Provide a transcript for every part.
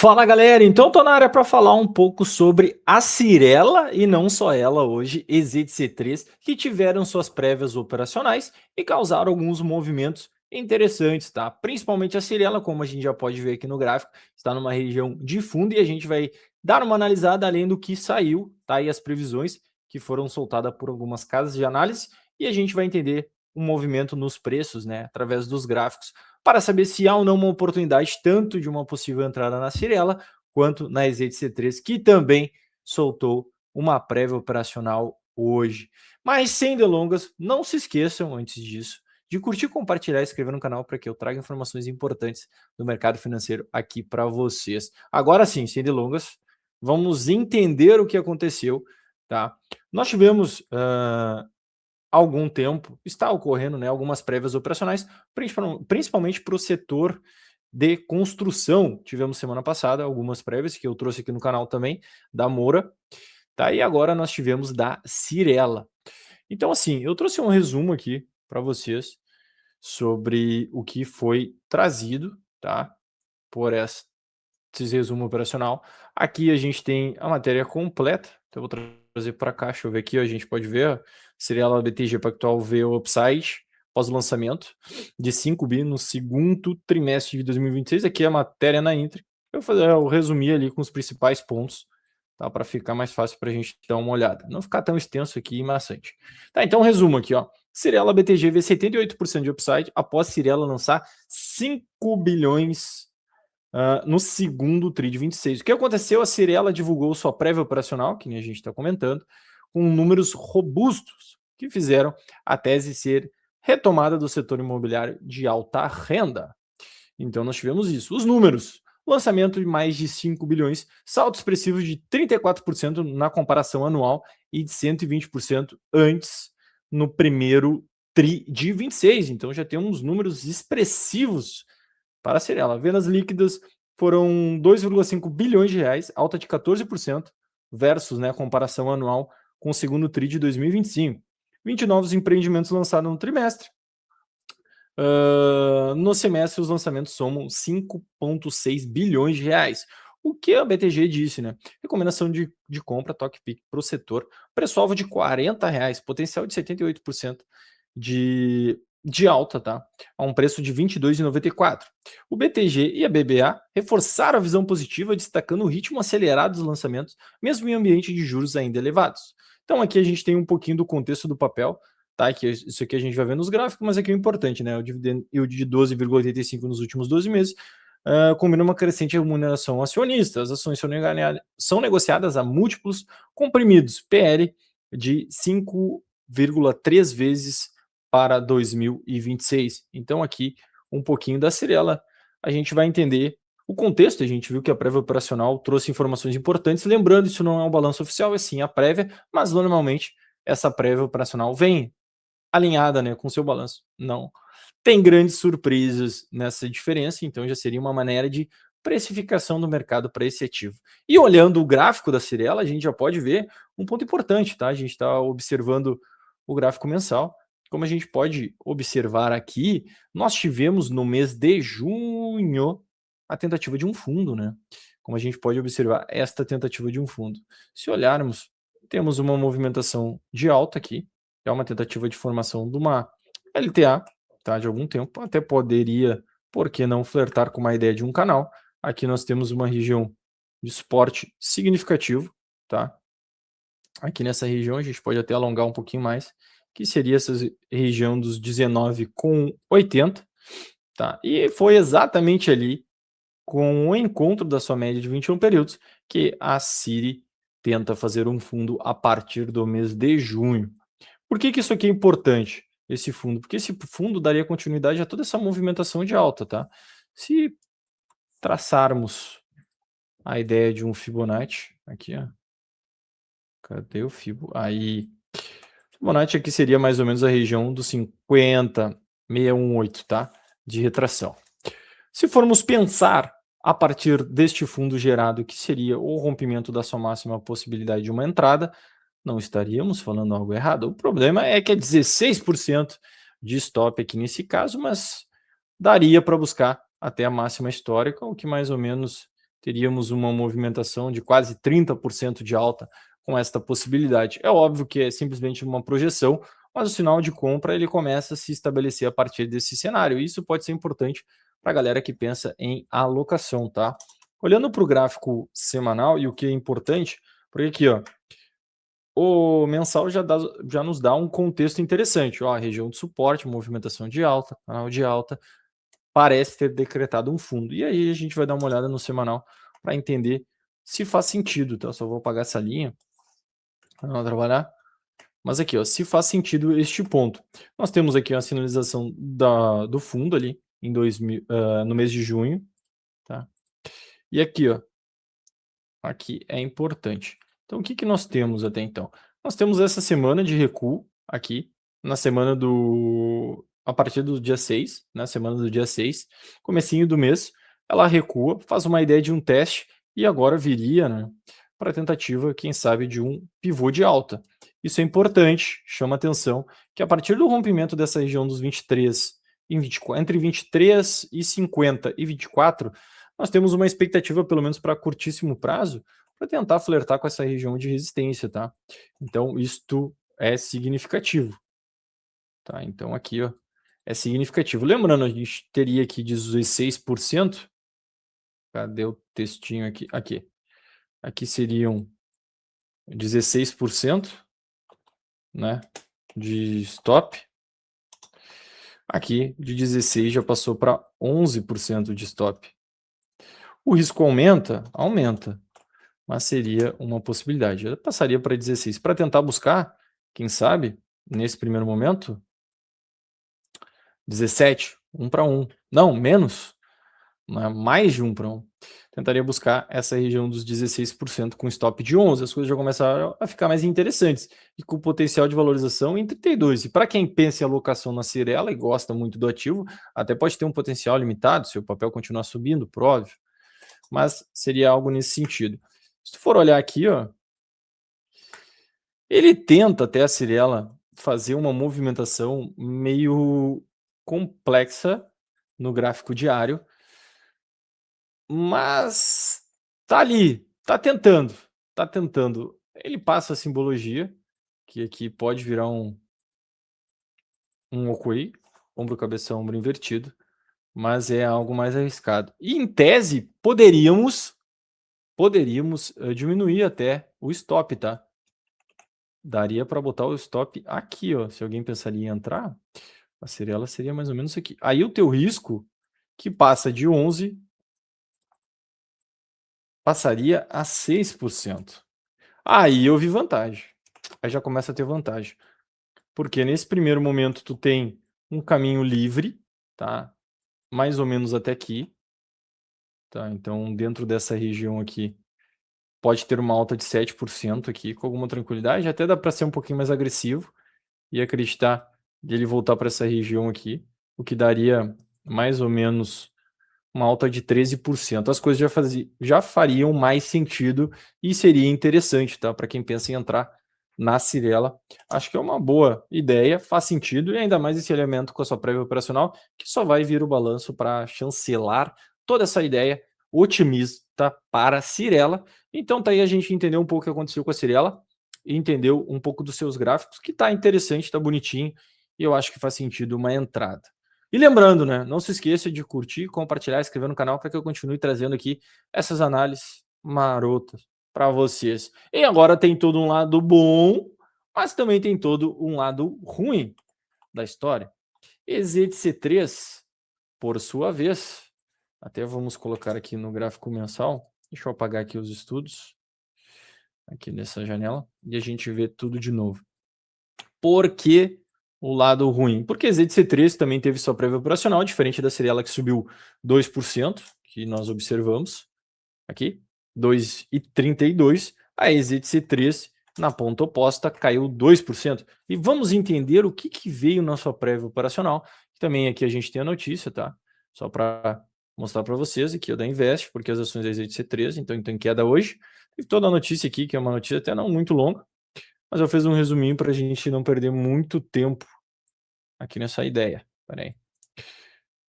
Fala galera, então tô na área para falar um pouco sobre a Cyrela e não só ela hoje, EZC3, que tiveram suas prévias operacionais e causaram alguns movimentos interessantes, tá? Principalmente a Cyrela, como a gente já pode ver aqui no gráfico, está numa região de fundo e a gente vai dar uma analisada além do que saiu, tá? E as previsões que foram soltadas por algumas casas de análise e a gente vai entender o movimento nos preços, né? Através dos gráficos para saber se há ou não uma oportunidade tanto de uma possível entrada na Cyrela quanto na EZC3, que também soltou uma prévia operacional hoje. Mas sem delongas, não se esqueçam, antes disso, de curtir, compartilhar e inscrever no canal para que eu traga informações importantes do mercado financeiro aqui para vocês. Agora sim, sem delongas, vamos entender o que aconteceu, tá? Nós tivemos algum tempo, está ocorrendo, né, algumas prévias operacionais, principalmente para o setor de construção. Tivemos semana passada algumas prévias que eu trouxe aqui no canal também, da Moura, tá? E agora nós tivemos da Cyrela. Então, assim, eu trouxe um resumo aqui para vocês sobre o que foi trazido, tá? Por esse resumo operacional. Aqui a gente tem a matéria completa, então eu vou trazer para cá, deixa eu ver aqui, ó, a gente pode ver, ó, Cyrela BTG Pactual V Upside, pós-lançamento, de 5 bi no segundo trimestre de 2026, aqui é a matéria na Intri, eu resumi ali com os principais pontos, tá, para ficar mais fácil para a gente dar uma olhada, não ficar tão extenso aqui e maçante. Tá, então resumo aqui, ó, Cyrela BTG vê 78% de upside após Cyrela lançar 5 bilhões no segundo TRI de 26. O que aconteceu? A Cyrela divulgou sua prévia operacional, que nem a gente está comentando, com números robustos que fizeram a tese ser retomada do setor imobiliário de alta renda. Então nós tivemos isso. Os números: lançamento de mais de 5 bilhões, salto expressivo de 34% na comparação anual e de 120% antes no primeiro TRI de 26. Então já temos números expressivos para a Cyrela. Vendas líquidas foram 2,5 bilhões de reais, alta de 14%, versus, né, a comparação anual com o segundo TRI de 2025. 20 novos empreendimentos lançados no trimestre. No semestre, os lançamentos somam 5,6 bilhões de reais. O que a BTG disse, né? Recomendação de compra, toque pique para o setor. Preço-alvo de R$40, potencial de 78% de alta, tá? A um preço de R$ 22,94. O BTG e a BBA reforçaram a visão positiva, destacando o ritmo acelerado dos lançamentos, mesmo em ambiente de juros ainda elevados. Então aqui a gente tem um pouquinho do contexto do papel, tá? Que isso aqui a gente vai ver nos gráficos, mas aqui é o importante, né? O dividendo de 12,85 nos últimos 12 meses combina uma crescente remuneração acionista. As ações são negociadas a múltiplos comprimidos, PL de 5,3 vezes para 2026. Então aqui um pouquinho da Cyrela, a gente vai entender o contexto. A gente viu que a prévia operacional trouxe informações importantes, lembrando, isso não é um balanço oficial, é sim a prévia, mas normalmente essa prévia operacional vem alinhada, né, com seu balanço. Não tem grandes surpresas nessa diferença, então já seria uma maneira de precificação do mercado para esse ativo. E olhando o gráfico da Cyrela, a gente já pode ver um ponto importante, tá? A gente está observando o gráfico mensal. Como a gente pode observar aqui, nós tivemos no mês de junho a tentativa de um fundo, né? Como a gente pode observar, esta tentativa de um fundo. Se olharmos, temos uma movimentação de alta aqui, é uma tentativa de formação de uma LTA, tá, de algum tempo, até poderia, por que não, flertar com uma ideia de um canal. Aqui nós temos uma região de suporte significativo, tá? Aqui nessa região a gente pode até alongar um pouquinho mais, que seria essa região dos 19,80, tá? E foi exatamente ali, com o encontro da sua média de 21 períodos, que a Ciri tenta fazer um fundo a partir do mês de junho. Por que isso aqui é importante, esse fundo? Porque esse fundo daria continuidade a toda essa movimentação de alta, tá? Se traçarmos a ideia de um Fibonacci, aqui, ó. Cadê o Fibo? Aí, Fibonacci aqui seria mais ou menos a região dos 50,618, tá? De retração. Se formos pensar a partir deste fundo gerado, que seria o rompimento da sua máxima possibilidade de uma entrada, não estaríamos falando algo errado. O problema é que é 16% de stop aqui nesse caso, mas daria para buscar até a máxima histórica, o que mais ou menos teríamos uma movimentação de quase 30% de alta com esta possibilidade. É óbvio que é simplesmente uma projeção, mas o sinal de compra ele começa a se estabelecer a partir desse cenário. Isso pode ser importante para a galera que pensa em alocação, tá? Olhando para o gráfico semanal e o que é importante, porque aqui, ó, o mensal já nos dá um contexto interessante. Ó, a região de suporte, movimentação de alta, canal de alta, parece ter decretado um fundo. E aí a gente vai dar uma olhada no semanal para entender se faz sentido. Tá? Só vou apagar essa linha para não trabalhar. Mas aqui, ó, se faz sentido este ponto. Nós temos aqui a sinalização do fundo ali em no mês de junho. Tá? E aqui, ó, aqui é importante. Então, o que, que nós temos até então? Nós temos essa semana de recuo aqui, na semana a partir do dia 6, na semana do dia 6, comecinho do mês, ela recua, faz uma ideia de um teste e agora viria, né, para a tentativa, quem sabe, de um pivô de alta. Isso é importante, chama atenção, que a partir do rompimento dessa região dos 23 em 24, entre 23 e 50 e 24, nós temos uma expectativa, pelo menos para curtíssimo prazo, para tentar flertar com essa região de resistência, tá? Então, isto é significativo, tá? Então, aqui, ó, é significativo. Lembrando, a gente teria aqui 16%. Cadê o textinho aqui? Aqui. Aqui seriam 16%, né, de stop. Aqui, de 16 já passou para 11% de stop. O risco aumenta? Aumenta. Mas seria uma possibilidade. Eu passaria para 16 para tentar buscar, quem sabe, nesse primeiro momento, 17, 1 para 1. Não, menos, né? Mais de 1 para 1. Tentaria buscar essa região dos 16% com stop de 11. As coisas já começaram a ficar mais interessantes e com potencial de valorização em 32. E para quem pensa em alocação na Cirela e gosta muito do ativo, até pode ter um potencial limitado se o papel continuar subindo, por óbvio, mas seria algo nesse sentido. Se tu for olhar aqui, ó, ele tenta até a Cirela fazer uma movimentação meio complexa no gráfico diário, mas tá ali, tá tentando, tá tentando. Ele passa a simbologia, que aqui pode virar um Okui, ombro, cabeça, ombro invertido, mas é algo mais arriscado. E em tese, poderíamos diminuir até o stop, tá? Daria para botar o stop aqui, ó. Se alguém pensaria em entrar, a Cirela seria mais ou menos aqui. Aí o teu risco, que passa de 11, passaria a 6%. Aí eu vi vantagem. Aí já começa a ter vantagem. Porque nesse primeiro momento tu tem um caminho livre, tá? Mais ou menos até aqui. Tá? Então, dentro dessa região aqui, pode ter uma alta de 7% aqui, com alguma tranquilidade. Até dá para ser um pouquinho mais agressivo e acreditar de ele voltar para essa região aqui, o que daria mais ou menos uma alta de 13%. As coisas já fariam mais sentido e seria interessante, tá? Para quem pensa em entrar na Cirela. Acho que é uma boa ideia, faz sentido, e ainda mais esse elemento com a sua prévia operacional, que só vai vir o balanço para chancelar toda essa ideia otimista para a Cirela. Então tá aí, a gente entendeu um pouco o que aconteceu com a Cirela, e entendeu um pouco dos seus gráficos, que tá interessante, tá bonitinho, e eu acho que faz sentido uma entrada. E lembrando, né, não se esqueça de curtir, compartilhar, inscrever no canal para que eu continue trazendo aqui essas análises marotas para vocês. E agora tem todo um lado bom, mas também tem todo um lado ruim da história. EZTC3, por sua vez, até vamos colocar aqui no gráfico mensal. Deixa eu apagar aqui os estudos, aqui nessa janela, e a gente vê tudo de novo. Por que o lado ruim? Porque a ZTC3 também teve sua prévia operacional, diferente da Cirela, que subiu 2%, que nós observamos aqui, 2,32%. A EZTC3, na ponta oposta, caiu 2%. E vamos entender o que veio na sua prévia operacional. Também aqui a gente tem a notícia, tá? Só para mostrar para vocês aqui, da Invest, porque as ações da EZTC3, então em queda hoje. Teve toda a notícia aqui, que é uma notícia até não muito longa, mas eu fiz um resuminho para a gente não perder muito tempo aqui nessa ideia. Pera aí.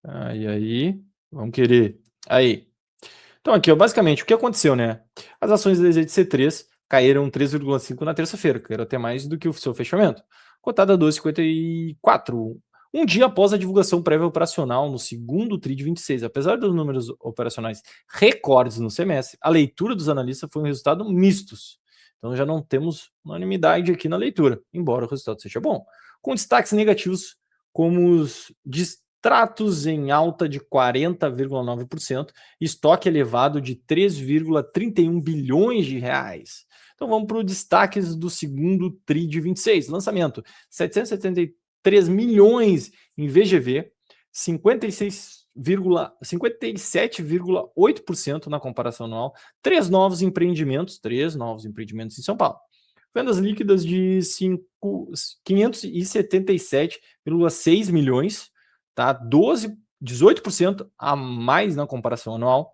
Aí, vamos querer. Aí. Então aqui, ó, basicamente, o que aconteceu, né? As ações da EZC3 caíram 3,5 na terça-feira, caíram até mais do que o seu fechamento. Cotada 2,54, um dia após a divulgação prévia operacional no segundo TRI de 26. Apesar dos números operacionais recordes no semestre, a leitura dos analistas foi um resultado mistos. Então já não temos unanimidade aqui na leitura, embora o resultado seja bom. Com destaques negativos como os distratos em alta de 40,9%, estoque elevado de 3,31 bilhões de reais. Então vamos para os destaques do segundo TRI de 26. Lançamento, 773 milhões em VGV, 57,8% na comparação anual, três novos empreendimentos em São Paulo. Vendas líquidas de 577,6 milhões, tá? 18% a mais na comparação anual.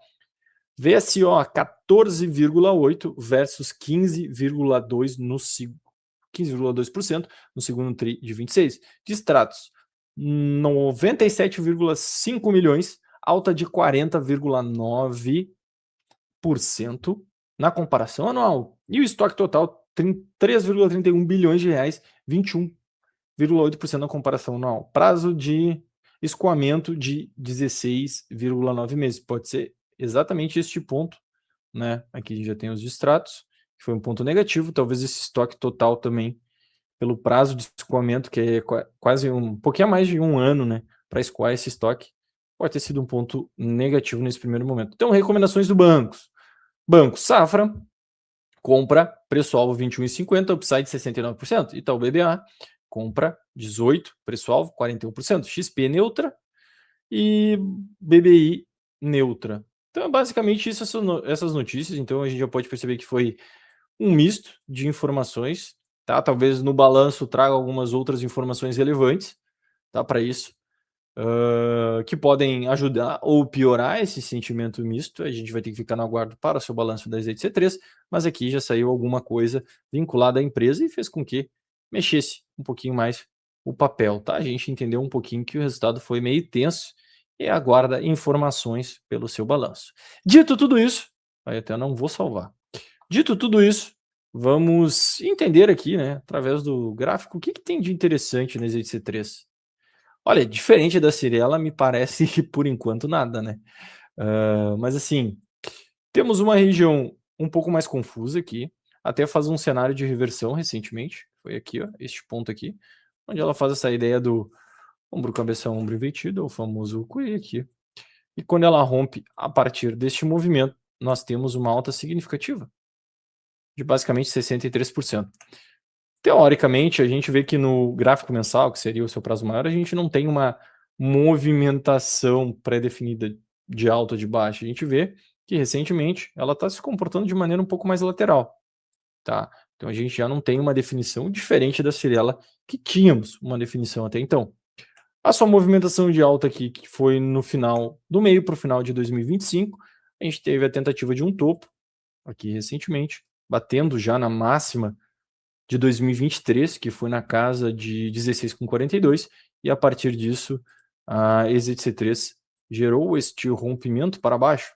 VSO 14,8 versus 15,2% no segundo TRI de 26. Distratos 97,5 milhões, alta de 40,9% na comparação anual. E o estoque total 3,31 bilhões de reais, 21,8% na comparação anual. Prazo de escoamento de 16,9 meses. Pode ser exatamente este ponto, né? Aqui a gente já tem os distratos, que foi um ponto negativo. Talvez esse estoque total também, pelo prazo de escoamento, que é quase um pouquinho mais de um ano, né? Para escoar esse estoque, pode ter sido um ponto negativo nesse primeiro momento. Então, recomendações do bancos. Banco Safra, compra, preço-alvo 21,50, upside 69%. Itaú BBA, compra 18, preço-alvo 41%. XP neutra e BBI neutra. Então é basicamente isso, essas notícias. Então a gente já pode perceber que foi um misto de informações, tá? Talvez no balanço traga algumas outras informações relevantes, tá? Para isso, que podem ajudar ou piorar esse sentimento misto. A gente vai ter que ficar no aguardo para o seu balanço da EZC3, mas aqui já saiu alguma coisa vinculada à empresa e fez com que mexesse um pouquinho mais o papel, tá? A gente entendeu um pouquinho que o resultado foi meio tenso e aguarda informações pelo seu balanço. Dito tudo isso, aí até não vou salvar. Dito tudo isso, vamos entender aqui, né, através do gráfico, o que tem de interessante na EZC3. Olha, diferente da Cirela, me parece que por enquanto nada, né? Mas assim, temos uma região um pouco mais confusa aqui, até faz um cenário de reversão recentemente, foi aqui, ó, este ponto aqui, onde ela faz essa ideia do ombro, cabeça, ombro invertido, o famoso QE aqui. E quando ela rompe a partir deste movimento, nós temos uma alta significativa, de basicamente 63%. Teoricamente, a gente vê que no gráfico mensal, que seria o seu prazo maior, a gente não tem uma movimentação pré-definida de alta ou de baixa. A gente vê que recentemente ela está se comportando de maneira um pouco mais lateral, tá? Então a gente já não tem uma definição diferente da Cirela, que tínhamos uma definição até então. A sua movimentação de alta aqui, que foi no final, do meio para o final de 2025, a gente teve a tentativa de um topo, aqui recentemente, batendo já na máxima de 2023, que foi na casa de 16,42, e a partir disso a EZC3 gerou este rompimento para baixo,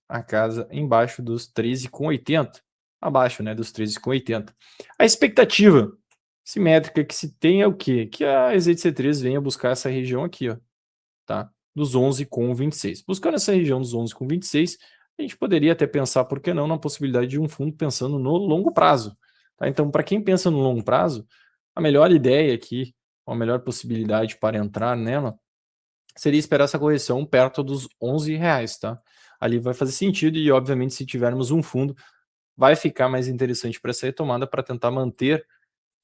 a casa embaixo dos 13,80, abaixo, né, dos 13,80. A expectativa simétrica que se tem é o quê? Que a EZC3 venha buscar essa região aqui, ó, tá? Dos 11,26. Buscando essa região dos 11,26, a gente poderia até pensar, por que não, na possibilidade de um fundo pensando no longo prazo. Tá? Então, para quem pensa no longo prazo, a melhor ideia aqui, a melhor possibilidade para entrar nela, seria esperar essa correção perto dos R$ 11, tá? Ali vai fazer sentido e, obviamente, se tivermos um fundo, vai ficar mais interessante para essa retomada para tentar manter,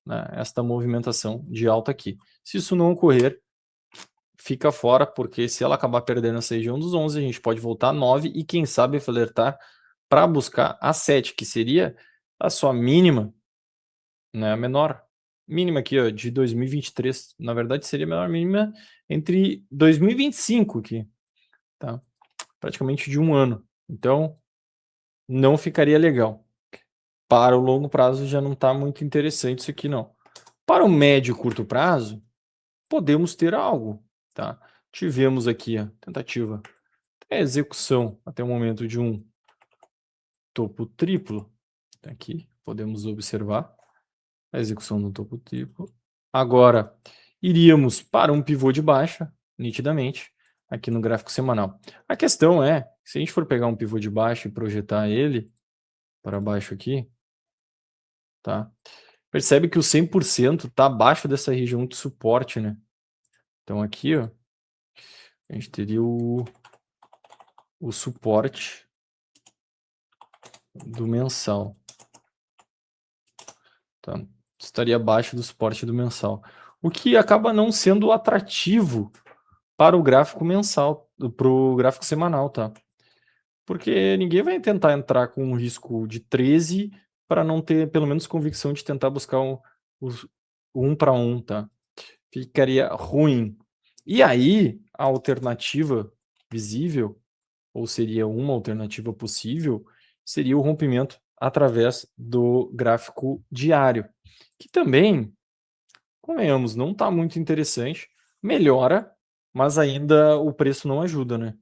né, esta movimentação de alta aqui. Se isso não ocorrer, fica fora, porque se ela acabar perdendo essa região dos 11, a gente pode voltar a 9 e quem sabe flertar para buscar a 7, que seria a sua mínima, né, a menor mínima aqui, ó, de 2023. Na verdade, seria a menor mínima entre 2025 aqui, tá? Praticamente de um ano. Então, não ficaria legal. Para o longo prazo já não está muito interessante isso aqui, não. Para o médio e curto prazo, podemos ter algo, tá? Tivemos aqui a tentativa, a execução até o momento de um topo triplo. Aqui podemos observar a execução do topo triplo. Agora, iríamos para um pivô de baixa, nitidamente, aqui no gráfico semanal. A questão é, se a gente for pegar um pivô de baixa e projetar ele para baixo aqui, tá? Percebe que o 100% está abaixo dessa região de suporte, né? Então aqui, ó, a gente teria o suporte do mensal. Tá? Estaria abaixo do suporte do mensal. O que acaba não sendo atrativo para o gráfico mensal, para o gráfico semanal, tá? Porque ninguém vai tentar entrar com um risco de 13 para não ter pelo menos convicção de tentar buscar o 1 para 1, tá? Ficaria ruim. E aí, a alternativa visível, ou seria uma alternativa possível, seria o rompimento através do gráfico diário, que também, convenhamos, não está muito interessante, melhora, mas ainda o preço não ajuda, né?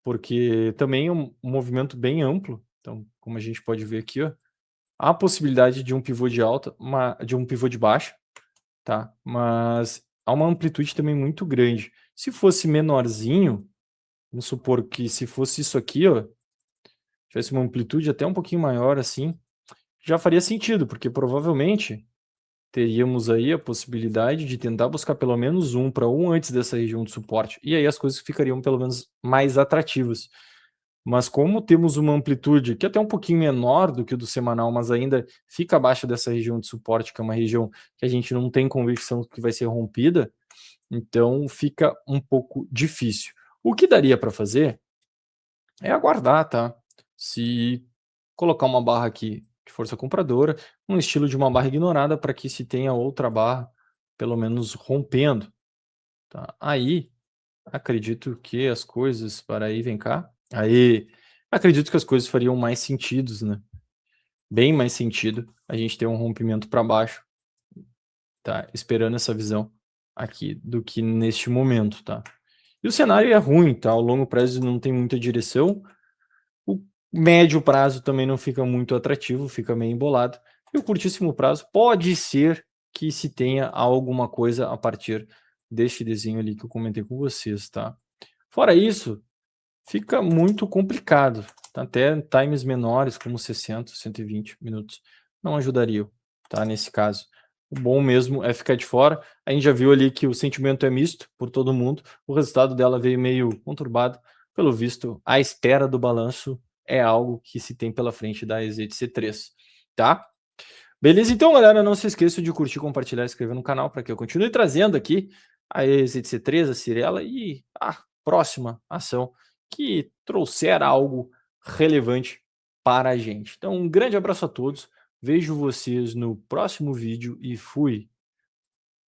Porque também é um movimento bem amplo, então, como a gente pode ver aqui, ó, há a possibilidade de um pivô de alta, de um pivô de baixa, tá? Mas há uma amplitude também muito grande. Se fosse menorzinho, vamos supor que se fosse isso aqui, ó, tivesse uma amplitude até um pouquinho maior assim, já faria sentido, porque provavelmente teríamos aí a possibilidade de tentar buscar pelo menos 1 para 1 antes dessa região de suporte, e aí as coisas ficariam pelo menos mais atrativas. Mas como temos uma amplitude que é até um pouquinho menor do que o do semanal, mas ainda fica abaixo dessa região de suporte, que é uma região que a gente não tem convicção que vai ser rompida, então fica um pouco difícil. O que daria para fazer é aguardar, tá? Se colocar uma barra aqui de força compradora, um estilo de uma barra ignorada para que se tenha outra barra, pelo menos rompendo, tá? Aí, acredito que as coisas, para aí, vem cá. Aí, acredito que as coisas fariam mais sentidos, né? Bem mais sentido a gente ter um rompimento para baixo, tá? Esperando essa visão aqui do que neste momento, tá? E o cenário é ruim, tá? O longo prazo não tem muita direção. O médio prazo também não fica muito atrativo, fica meio embolado. E o curtíssimo prazo pode ser que se tenha alguma coisa a partir deste desenho ali que eu comentei com vocês, tá? Fora isso, fica muito complicado. Tá? Até times menores, como 60, 120 minutos, não ajudariam, tá? Nesse caso. O bom mesmo é ficar de fora. A gente já viu ali que o sentimento é misto por todo mundo. O resultado dela veio meio conturbado. Pelo visto, a espera do balanço é algo que se tem pela frente da EZTC3, tá? Beleza? Então, galera, não se esqueça de curtir, compartilhar e se inscrever no canal para que eu continue trazendo aqui a EZTC3, a Cirela e a próxima ação que trouxer algo relevante para a gente. Então, um grande abraço a todos, vejo vocês no próximo vídeo e fui!